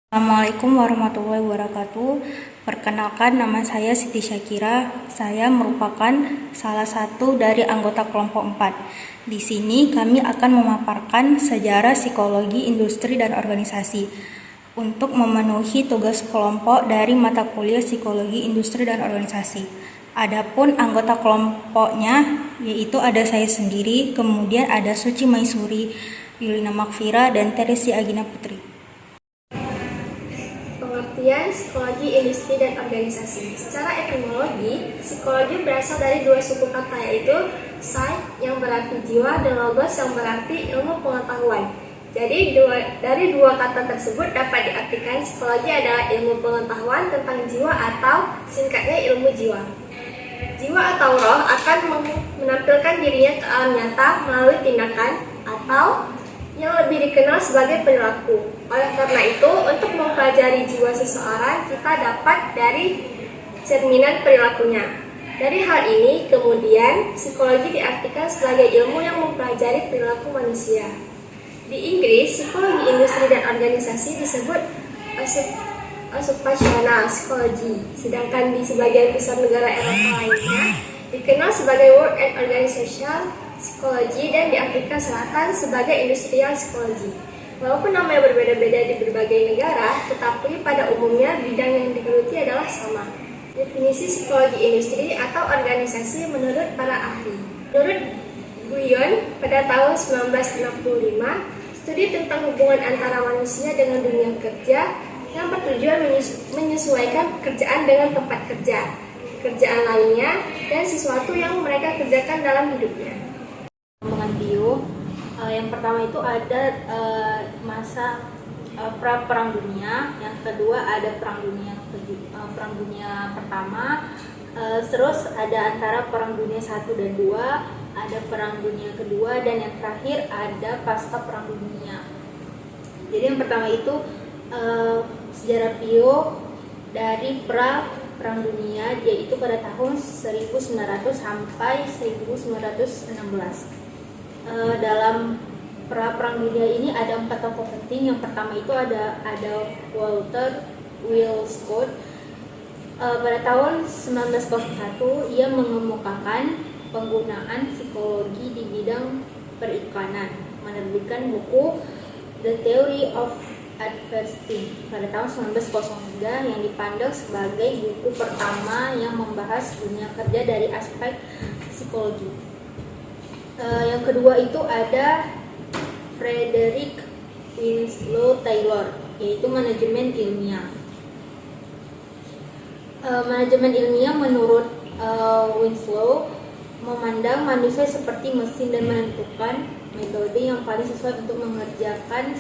Assalamualaikum warahmatullahi wabarakatuh. Perkenalkan, nama saya Siti Syakira. Saya merupakan salah satu dari anggota kelompok 4. Di sini kami akan memaparkan sejarah psikologi industri dan organisasi untuk memenuhi tugas kelompok dari mata kuliah psikologi industri dan organisasi. Adapun anggota kelompoknya yaitu ada saya sendiri, kemudian ada Suci Maisuri, Yulina Makfira, dan Teresi Agina Putri. Pengertian psikologi industri dan organisasi. Secara etimologi, psikologi berasal dari dua suku kata, yaitu psy yang berarti jiwa dan logos yang berarti ilmu pengetahuan. Jadi dari dua kata tersebut dapat diartikan psikologi adalah ilmu pengetahuan tentang jiwa atau singkatnya ilmu jiwa. Jiwa atau roh akan menampilkan dirinya ke alam nyata melalui tindakan atau yang lebih dikenal sebagai perilaku. Oleh karena itu, untuk mempelajari jiwa seseorang, kita dapat dari cerminan perilakunya. Dari hal ini, kemudian, psikologi diartikan sebagai ilmu yang mempelajari perilaku manusia. Di Inggris, psikologi industri dan organisasi disebut occupational psychology, sedangkan di sebagian besar negara Eropa lainnya dikenal sebagai work and organizational psikologi, dan di Afrika Selatan sebagai industrial psikologi. Walaupun namanya berbeda-beda di berbagai negara, tetapi pada umumnya bidang yang digeluti adalah sama. Definisi psikologi industri atau organisasi menurut para ahli. Menurut Guyon, pada tahun 1965, studi tentang hubungan antara manusia dengan dunia kerja yang bertujuan menyesuaikan pekerjaan dengan tempat kerja, kerjaan lainnya, dan sesuatu yang mereka kerjakan dalam hidupnya. Yang pertama itu ada masa perang dunia, yang kedua ada perang dunia pertama, terus ada antara perang dunia 1 dan 2, ada perang dunia kedua, dan yang terakhir ada pasca perang dunia. Jadi yang pertama itu sejarah Pio dari perang dunia, yaitu pada tahun 1900 sampai 1916. Dalam perang dunia ini ada 4 tokoh penting. Yang pertama itu ada Walter Willcott. Pada tahun 1901 ia mengemukakan penggunaan psikologi di bidang perikanan, menerbitkan buku The Theory of Advertising pada tahun 1903 yang dipandang sebagai buku pertama yang membahas dunia kerja dari aspek psikologi. Yang kedua itu ada Frederick Winslow Taylor, yaitu manajemen ilmiah. Manajemen ilmiah menurut Winslow memandang manusia seperti mesin dan menentukan metode yang paling sesuai untuk mengerjakan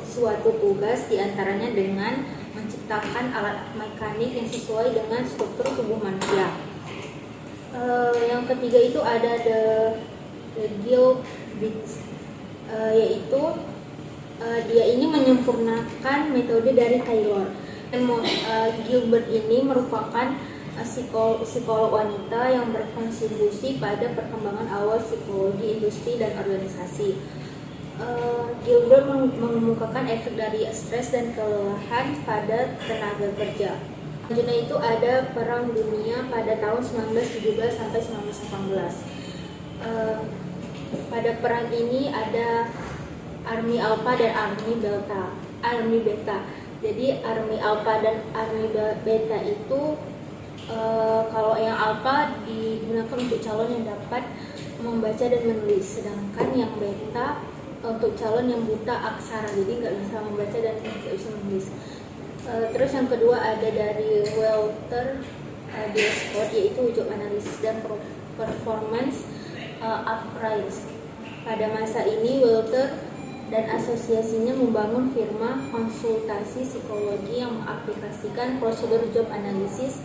suatu tugas, diantaranya dengan menciptakan alat mekanik yang sesuai dengan struktur tubuh manusia. Yang ketiga itu ada The Gilbert, yaitu dia ini menyempurnakan metode dari Taylor. Gilbert ini merupakan psikolog wanita yang berkontribusi pada perkembangan awal psikologi industri dan organisasi. Gilbert mengemukakan efek dari stres dan kelelahan pada tenaga kerja. Selanjutnya itu ada perang dunia pada tahun 1917 sampai 1918. Pada perang ini ada Army Alpha dan Army Beta. Jadi Army Alpha dan Army Beta itu kalau yang Alpha digunakan untuk calon yang dapat membaca dan menulis, sedangkan yang Beta untuk calon yang buta aksara, jadi nggak bisa membaca dan nggak bisa menulis. Terus yang kedua ada dari Walter Willcott, yaitu job analysis dan performance uprise. Pada masa ini Walter dan asosiasinya membangun firma konsultasi psikologi yang mengaplikasikan prosedur job analysis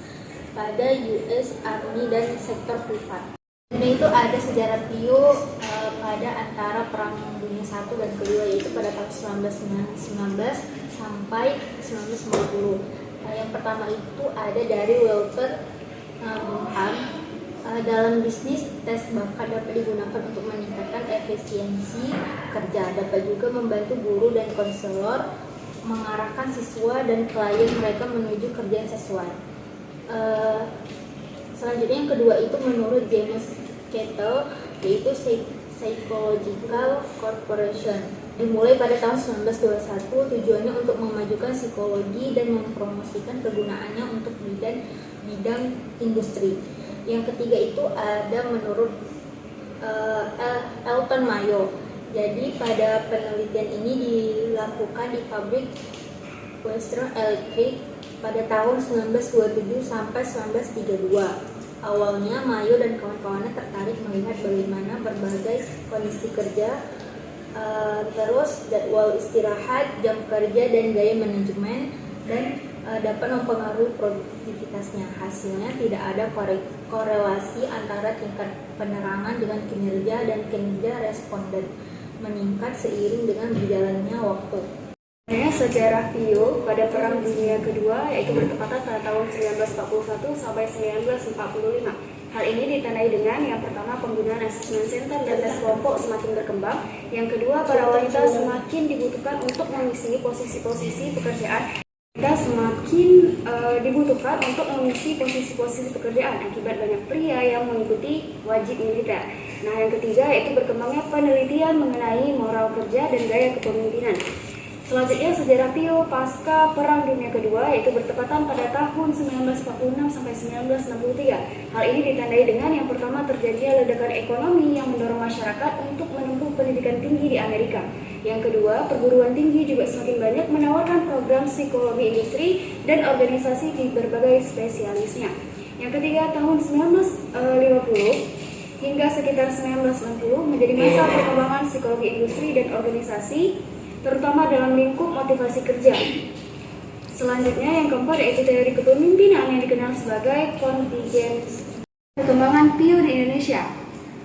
pada US Army dan sektor privat. Dan itu ada sejarah Pio pada antara perang dunia 1 dan kedua, yaitu pada tahun 1919 sampai 1950. Yang pertama itu ada dari Walter Bonham. Dalam bisnis, tes bakat dapat digunakan untuk meningkatkan efisiensi kerja, dapat juga membantu guru dan konselor mengarahkan siswa dan klien mereka menuju kerja yang sesuai. Selanjutnya yang kedua itu menurut James Cattell, yaitu Psychological Corporation. Dimulai pada tahun 1921, tujuannya untuk memajukan psikologi dan mempromosikan kegunaannya untuk bidang industri. Yang ketiga itu ada menurut Elton Mayo. Jadi pada penelitian ini dilakukan di pabrik Western Electric pada tahun 1927 sampai 1932. Awalnya Mayo dan kawan-kawannya tertarik melihat bagaimana berbagai kondisi kerja, terus jadwal istirahat, jam kerja, dan gaya manajemen dan dapat mempengaruhi produktivitasnya. Hasilnya tidak ada korelasi antara tingkat penerangan dengan kinerja dan kinerja responden meningkat seiring dengan berjalannya waktu. Sejarah Pio pada Perang Dunia Kedua yaitu bertepatan pada tahun 1941 sampai 1945. Hal ini ditandai dengan yang pertama penggunaan assessment center dan tes kelompok semakin berkembang. Yang kedua, para wanita semakin dibutuhkan untuk mengisi posisi-posisi pekerjaan. Akibat banyak pria yang mengikuti wajib militer. Nah, yang ketiga yaitu berkembangnya penelitian mengenai moral kerja dan gaya kepemimpinan. Selanjutnya sejarah Pio pasca Perang Dunia Kedua yaitu bertepatan pada tahun 1946 sampai 1963. Hal ini ditandai dengan yang pertama terjadinya ledakan ekonomi yang mendorong masyarakat untuk menempuh pendidikan tinggi di Amerika. Yang kedua, perguruan tinggi juga semakin banyak menawarkan program psikologi industri dan organisasi di berbagai spesialisnya. Yang ketiga, tahun 1950 hingga sekitar 1960 menjadi masa perkembangan psikologi industri dan organisasi, terutama dalam lingkup motivasi kerja. Selanjutnya yang keempat yaitu teori kepemimpinan yang dikenal sebagai kontingens. Perkembangan Pio di Indonesia.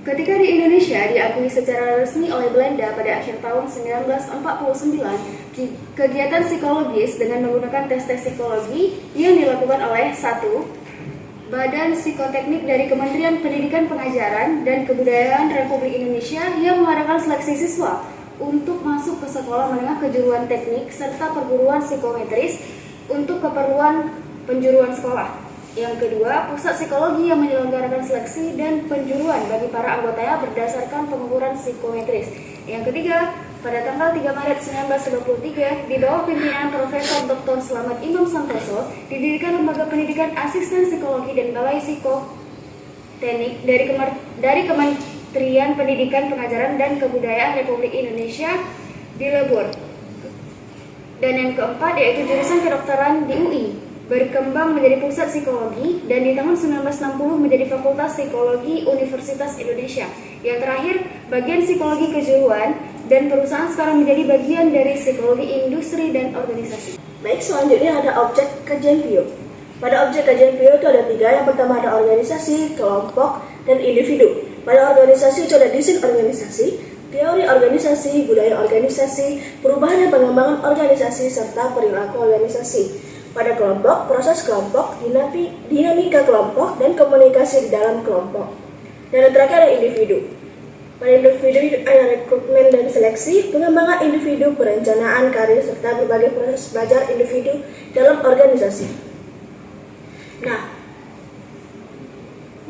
Ketika di Indonesia diakui secara resmi oleh Belanda pada akhir tahun 1949, kegiatan psikologis dengan menggunakan tes-tes psikologi yang dilakukan oleh 1. Badan Psikoteknik dari Kementerian Pendidikan Pengajaran dan Kebudayaan Republik Indonesia yang mengadakan seleksi siswa untuk masuk ke sekolah menengah kejuruan teknik serta perguruan psikometris untuk keperluan penjuruan sekolah. Yang kedua, pusat psikologi yang menyelenggarakan seleksi dan penjuruan bagi para anggotanya berdasarkan pengukuran psikometris. Yang ketiga, pada tanggal 3 Maret 1993, di bawah pimpinan Profesor Dr. Slamet Imam Santoso, didirikan Lembaga Pendidikan Asisten Psikologi dan Balai Psikoteknik dari Kementerian Pendidikan Pengajaran dan Kebudayaan Republik Indonesia di Lebur. Dan yang keempat yaitu jurusan kedokteran di UI berkembang menjadi pusat psikologi dan di tahun 1960 menjadi Fakultas Psikologi Universitas Indonesia. Yang terakhir, bagian psikologi kejuruan dan perusahaan sekarang menjadi bagian dari psikologi industri dan organisasi. Baik, selanjutnya ada objek kajian Pio. Pada objek kajian Pio itu ada 3. Yang pertama ada organisasi, kelompok, dan individu. Pada organisasi itu ada desain organisasi, teori organisasi, budaya organisasi, perubahan dan pengembangan organisasi, serta perilaku organisasi. Pada kelompok, proses kelompok, dinamika kelompok, dan komunikasi di dalam kelompok. Dan yang terakhir ada individu. Pada individu ada rekrutmen dan seleksi, pengembangan individu, perencanaan karir, serta berbagai proses belajar individu dalam organisasi. Nah,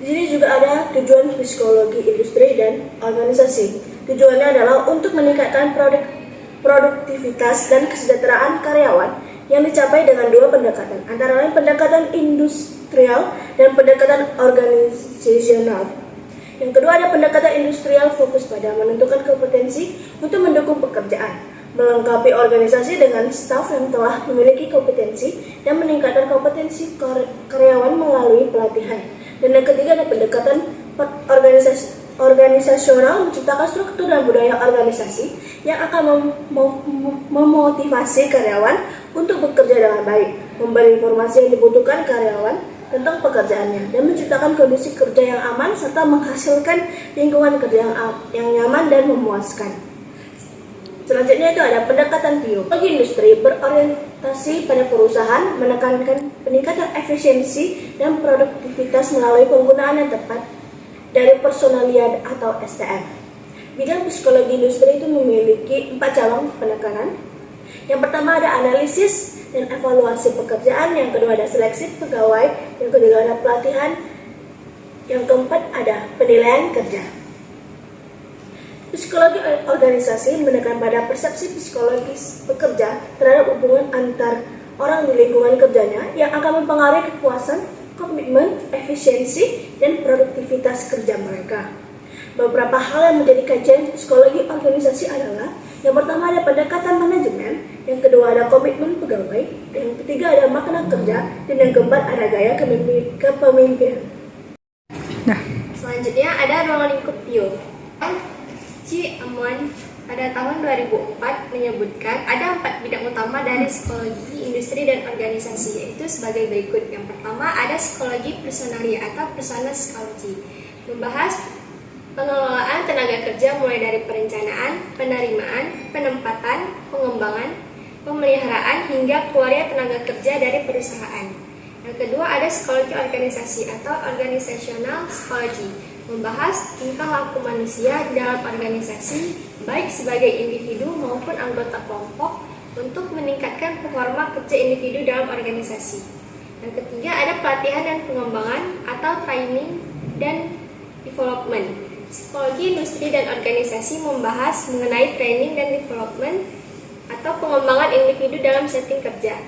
di sini juga ada tujuan psikologi industri dan organisasi. Tujuannya adalah untuk meningkatkan produktivitas dan kesejahteraan karyawan yang dicapai dengan 2 pendekatan, antara lain pendekatan industrial dan pendekatan organisasional. Yang kedua ada pendekatan industrial fokus pada menentukan kompetensi untuk mendukung pekerjaan, melengkapi organisasi dengan staf yang telah memiliki kompetensi dan meningkatkan kompetensi karyawan melalui pelatihan. Dan yang ketiga ada pendekatan organisasional menciptakan struktur dan budaya organisasi yang akan memotivasi karyawan untuk bekerja dengan baik, memberi informasi yang dibutuhkan karyawan tentang pekerjaannya, dan menciptakan kondisi kerja yang aman serta menghasilkan lingkungan kerja yang nyaman dan memuaskan. Selanjutnya itu ada pendekatan Pio. Bagi industri berorientasi pada perusahaan, menekankan peningkatan efisiensi dan produktivitas melalui penggunaan yang tepat dari personalia atau STM. Bidang psikologi industri itu memiliki 4 cabang penekanan, Yang pertama ada analisis dan evaluasi pekerjaan, yang kedua ada seleksi pegawai, yang ketiga ada pelatihan, yang keempat ada penilaian kerja. Psikologi organisasi menekan pada persepsi psikologis pekerja terhadap hubungan antar orang di lingkungan kerjanya yang akan mempengaruhi kepuasan, komitmen, efisiensi, dan produktivitas kerja mereka. Beberapa hal yang menjadi kajian psikologi organisasi adalah: yang pertama ada pendekatan manajemen, yang kedua ada komitmen pegawai, yang ketiga ada makna kerja, dan yang keempat ada gaya kepemimpinan. Selanjutnya ada ruang lingkup Pio. Chi Amuan pada tahun 2004 menyebutkan ada 4 bidang utama dari psikologi industri dan organisasi, yaitu sebagai berikut. Yang pertama ada psikologi personalia atau persona psychology, membahas pengelolaan tenaga kerja mulai dari perencanaan, penerimaan, penempatan, pengembangan, pemeliharaan hingga keluarnya tenaga kerja dari perusahaan. Yang kedua ada psikologi organisasi atau organizational psychology, membahas tingkah laku manusia di dalam organisasi baik sebagai individu maupun anggota kelompok untuk meningkatkan performa kerja individu dalam organisasi. Yang ketiga ada pelatihan dan pengembangan atau training dan development. Psikologi industri dan organisasi membahas mengenai training dan development atau pengembangan individu dalam setting kerja.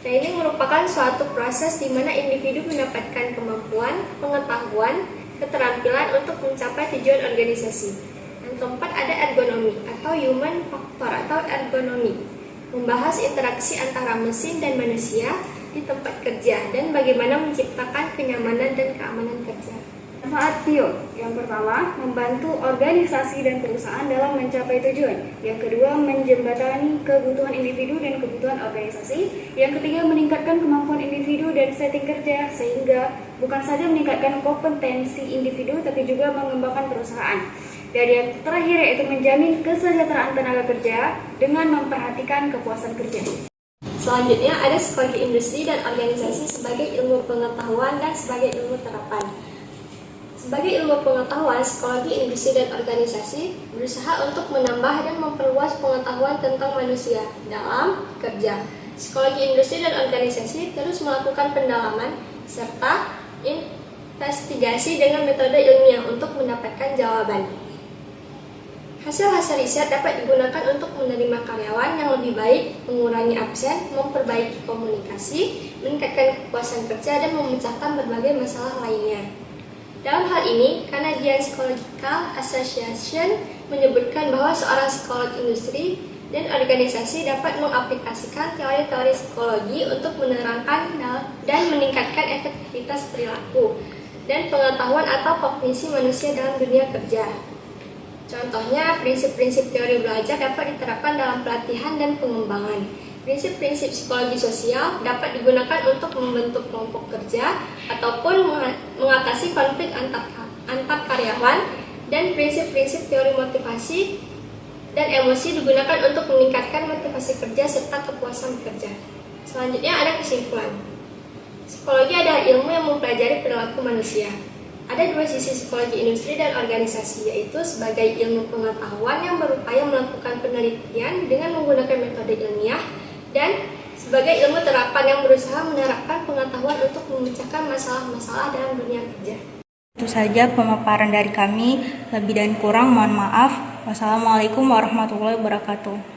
Training merupakan suatu proses di mana individu mendapatkan kemampuan, pengetahuan, keterampilan untuk mencapai tujuan organisasi. Yang keempat ada ergonomi atau human factor atau ergonomi, membahas interaksi antara mesin dan manusia di tempat kerja dan bagaimana menciptakan kenyamanan dan keamanan kerja. Manfaat Pio, yang pertama, membantu organisasi dan perusahaan dalam mencapai tujuan. Yang kedua, menjembatani kebutuhan individu dan kebutuhan organisasi. Yang ketiga, meningkatkan kemampuan individu dan setting kerja, sehingga bukan saja meningkatkan kompetensi individu, tapi juga mengembangkan perusahaan. Dan yang terakhir yaitu menjamin kesejahteraan tenaga kerja dengan memperhatikan kepuasan kerja. Selanjutnya ada psikologi industri dan organisasi sebagai ilmu pengetahuan dan sebagai ilmu terapan. Sebagai ilmu pengetahuan, psikologi industri dan organisasi berusaha untuk menambah dan memperluas pengetahuan tentang manusia dalam kerja. Psikologi industri dan organisasi terus melakukan pendalaman serta investigasi dengan metode ilmiah untuk mendapatkan jawaban. Hasil-hasil riset dapat digunakan untuk menerima karyawan yang lebih baik, mengurangi absen, memperbaiki komunikasi, meningkatkan kepuasan kerja, dan memecahkan berbagai masalah lainnya. Dalam hal ini, Canadian Psychological Association menyebutkan bahwa seorang psikolog industri dan organisasi dapat mengaplikasikan teori-teori psikologi untuk menerangkan dan meningkatkan efektivitas perilaku dan pengetahuan atau kognisi manusia dalam dunia kerja. Contohnya, prinsip-prinsip teori belajar dapat diterapkan dalam pelatihan dan pengembangan. Prinsip-prinsip psikologi sosial dapat digunakan untuk membentuk kelompok kerja ataupun mengatasi konflik antar karyawan, dan prinsip-prinsip teori motivasi dan emosi digunakan untuk meningkatkan motivasi kerja serta kepuasan bekerja. Selanjutnya ada kesimpulan. Psikologi adalah ilmu yang mempelajari perilaku manusia. Ada dua sisi psikologi industri dan organisasi, yaitu sebagai ilmu pengetahuan yang berupaya melakukan penelitian dengan menggunakan metode ilmiah, dan sebagai ilmu terapan yang berusaha menerapkan pengetahuan untuk memecahkan masalah-masalah dalam dunia kerja. Itu saja pemaparan dari kami. Lebih dan kurang mohon maaf. Wassalamualaikum warahmatullahi wabarakatuh.